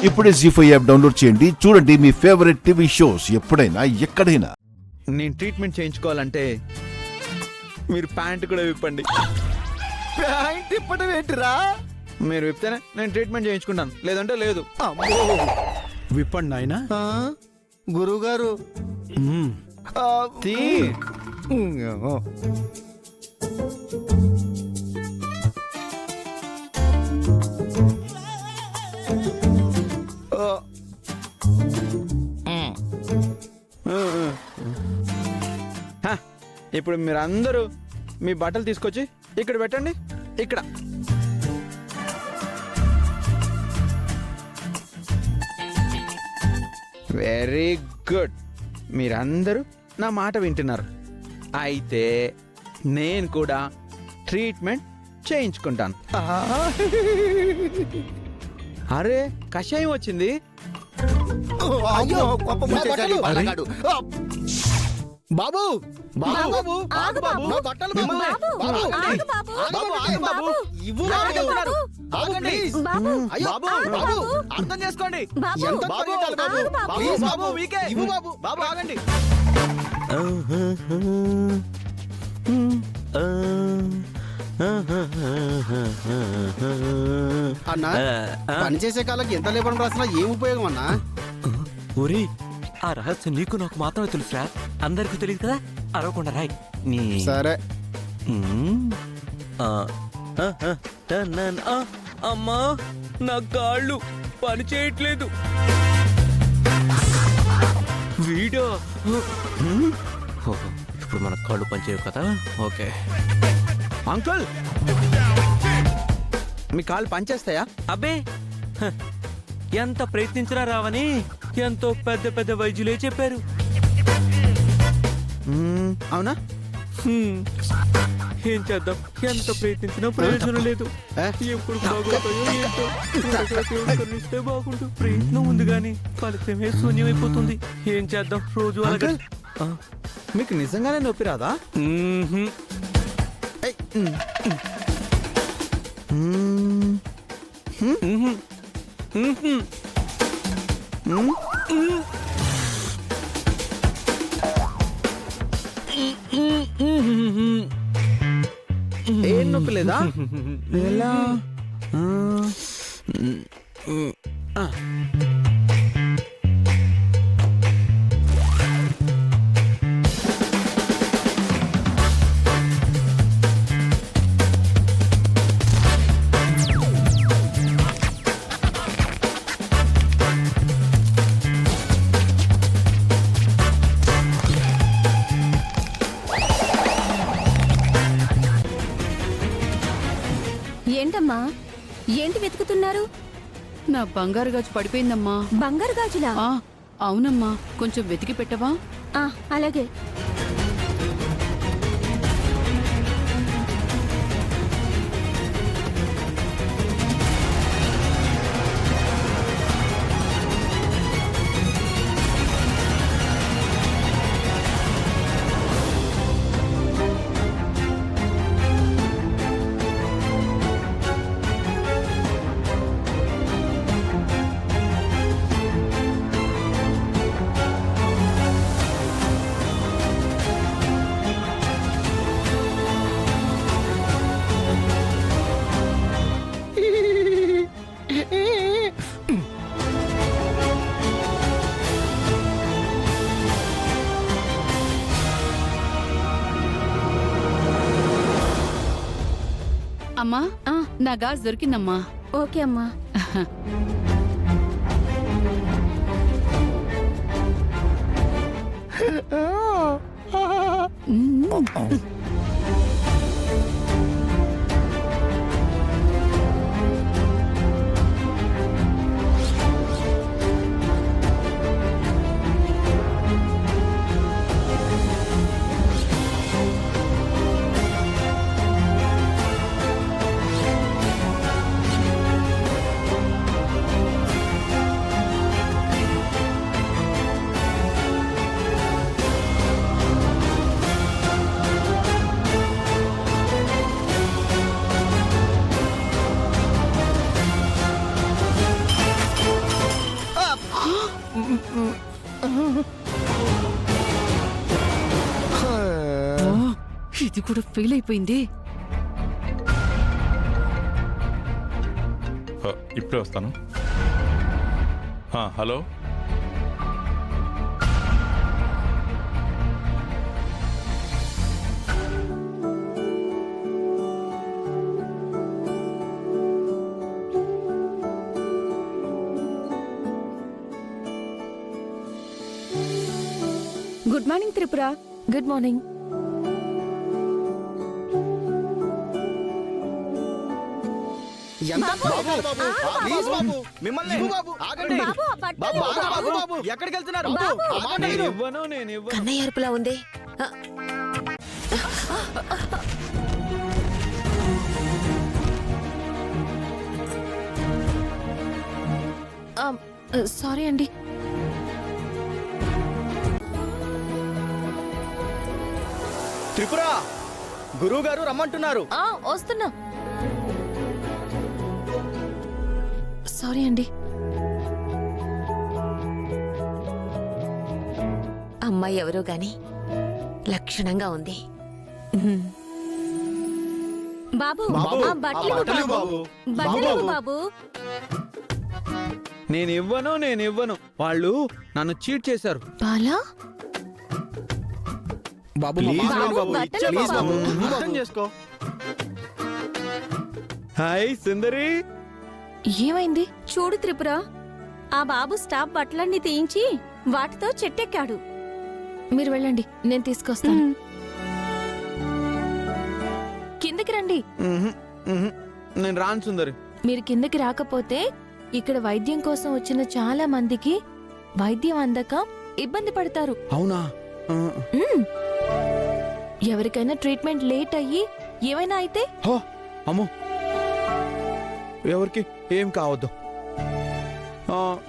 ఇప్పుడే జీ5 app download చేయండి. చూడండి మీ ఫేవరెట్ టీవీ షోస్ ఎప్పుడైనా ఎక్కడైనా. నేను ట్రీట్మెంట్ చేయించుకోవాలంటే మీరు ప్యాంట్ కూడా విప్పండి. ప్యాంట్ ఇప్పటం ఏంటిరా? మీరు విప్తేనే నేను ట్రీట్మెంట్ చేయించుకుంటాను, లేదంటే లేదు. విప్పండి నాయనా. గురువు గారు తీ. ఇప్పుడు మీరందరూ మీ బట్టలు తీసుకొచ్చి ఇక్కడ పెట్టండి. ఇక్కడ వెరీ గుడ్. మీరందరూ నా మాట వింటున్నారు. అయితే నేను కూడా ట్రీట్మెంట్ చేయించుకుంటాను. అరే కషాయం వచ్చింది. అయ్యో గొప్ప ముచ్చేశాడు ఈ బాలగాడు. బాబు బాబు బాబు ఆగు బాబు, నా బట్టలు బాబు. బాబు ఆగు బాబు, బాబు ఆగు బాబు, ఇవ్వు బాబు. బాబు ప్లీజ్ అయ్యో బాబు బాబు అర్థం చేసుకోండి. ఎంత పరిగెట్టాలి బాబు? ప్లీజ్ బాబు వీకే ఇవ్వు బాబు. బాబు ఆగండి. అన్నా పని చేసే కాళ్ళకి ఎంత లేబర్ రాసినా ఏం ఉపయోగం అన్నా? ఒరే ఆ రహస్యం నీకు నాకు మాత్రమే తెలుసురా, అందరికీ తెలియదు కదా. అరవకుండా రాయ్. నీ సరే. అమ్మా నా కాళ్ళు పని చేయట్లేదు. వీడియో ఇప్పుడు మన కాళ్ళు పనిచేయవు కదా. ఓకే అంకుల్ మీ కాళ్ళు పనిచేస్తాయా? అబ్బే హ, ఎంత ప్రయత్నించినా రావని ఎంతో పెద్ద పెద్ద వైద్యులే చెప్పారు. అవునా? ఏం చేద్దాం, ఎంత ప్రయత్నించినా ప్రయోజనం లేదు. ఎప్పుడు బాగోతాయో ఏంటో. కరుణిస్తే బాగుండు. ప్రయత్నం ఉంది గాని ఫలితమే శూన్యమైపోతుంది. ఏం చేద్దాం, రోజు అలాగే. మీకు నిజంగానే నొప్పి రాదా? ఏయ్, ఏం నొప్పి లేదా? ఎలా? ఏంటమ్మా, ఏంటి వెతుకుతున్నారు? నా బంగారు గాజు పడిపోయిందమ్మా. బంగారు గాజులా? అవునమ్మా, కొంచెం వెతికి పెట్టవా? అలాగే. అమ్మా నా గాజు దొరికిందమ్మా. ఓకే అమ్మా. ఓ, ఇది కూడా ఫెయిల్ అయిపోయింది. ఇప్పుడే వస్తాను. Hello, good morning Tripura. Good morning. ఎంత బాబు, బాబు, బాబు, ప్లీజ్ బాబు, మిమ్మల్ని ఇవ్వు బాబు, ఆగండి. బాబు, ఆ బట్టలు బాబు, బాబు. బాబు, బాబు. ఎక్కడికి వెళ్తున్నారు? బాబు, ఆ మాట నేను విను. ఇవ్వను, నేను ఇవ్వను. కన్నయ్య అరుపులా ఉంది. సారీ అండి. త్రిపుర, గురువు గారు రమ్మంటున్నారు. వస్తున్నా. సారీ అండి. అమ్మాయి ఎవరో గాని లక్షణంగా ఉంది. బాబు, బాబు, ఆ బట్టలు ఆ బట్టలు ఇవ్వు బాబు. బట్టలు ఇవ్వు బాబు. నేను ఇవ్వను, నేను ఇవ్వను. వాళ్ళు నన్ను చీట్ చేశారు. బాలా, బాబు, ప్లీజ్ బాబు, బాబు, బట్టలు ప్లీజ్ బాబు. బాబు, ఇవ్వు అర్థం బాబు. చేసుకో. హాయ్ సుందరి. ఏమైంది? చూడు త్రిపుర, ఆ బాబు స్టాప్ బట్టలన్నీ తీయించి వాటితో చెట్టెక్కాడు. మీరు వెళ్ళండి, నేను తీసుకొస్తాను. కిందకి రండి. నేను రాను సుందరి. మీరు కిందకి రాకపోతే ఇక్కడ వైద్యం కోసం వచ్చిన చాలా మందికి వైద్యం అందక ఇబ్బంది పడతారు. అవునా? మ్మ్. ఎవరికైనా ట్రీట్మెంట్ లేట్ అయ్యి ఏమైనా అయితే హో, అమ్మో, ఎవరికి ఏం కావద్దు.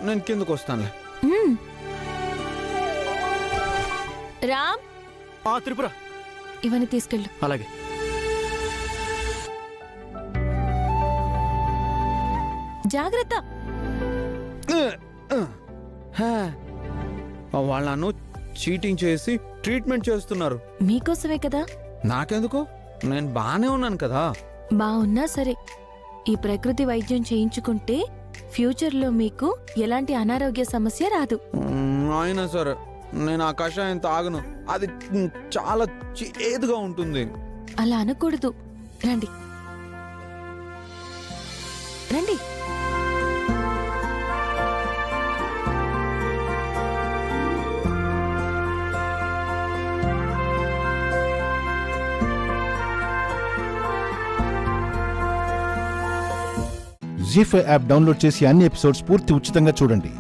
నేను కిందకు వస్తానులే. మ్మ్. రామ్, త్రిపుర, ఇవన్నీ తీసుకెళ్ళు. అలాగే. జాగ్రత్త. వాళ్ళు నన్ను చీటింగ్ చేసి ట్రీట్మెంట్ చేస్తున్నారు. మీకోసమే కదా. నాకెందుకు? నేను బానే ఉన్నాను కదా. బాగున్నా సరే, ఈ ప్రకృతి వైద్యం చేయించుకుంటే ఫ్యూచర్లో మీకు ఎలాంటి అనారోగ్య సమస్య రాదు. అయినా సరే నేను ఆ కషాయం తాగను. అది చాలా చేదుగా ఉంటుంది. అలా అనకూడదు. రండి రండి. జీ5 యాప్ డౌన్లోడ్ చేసి అన్ని ఎపిసోడ్స్ పూర్తి ఉచితంగా చూడండి.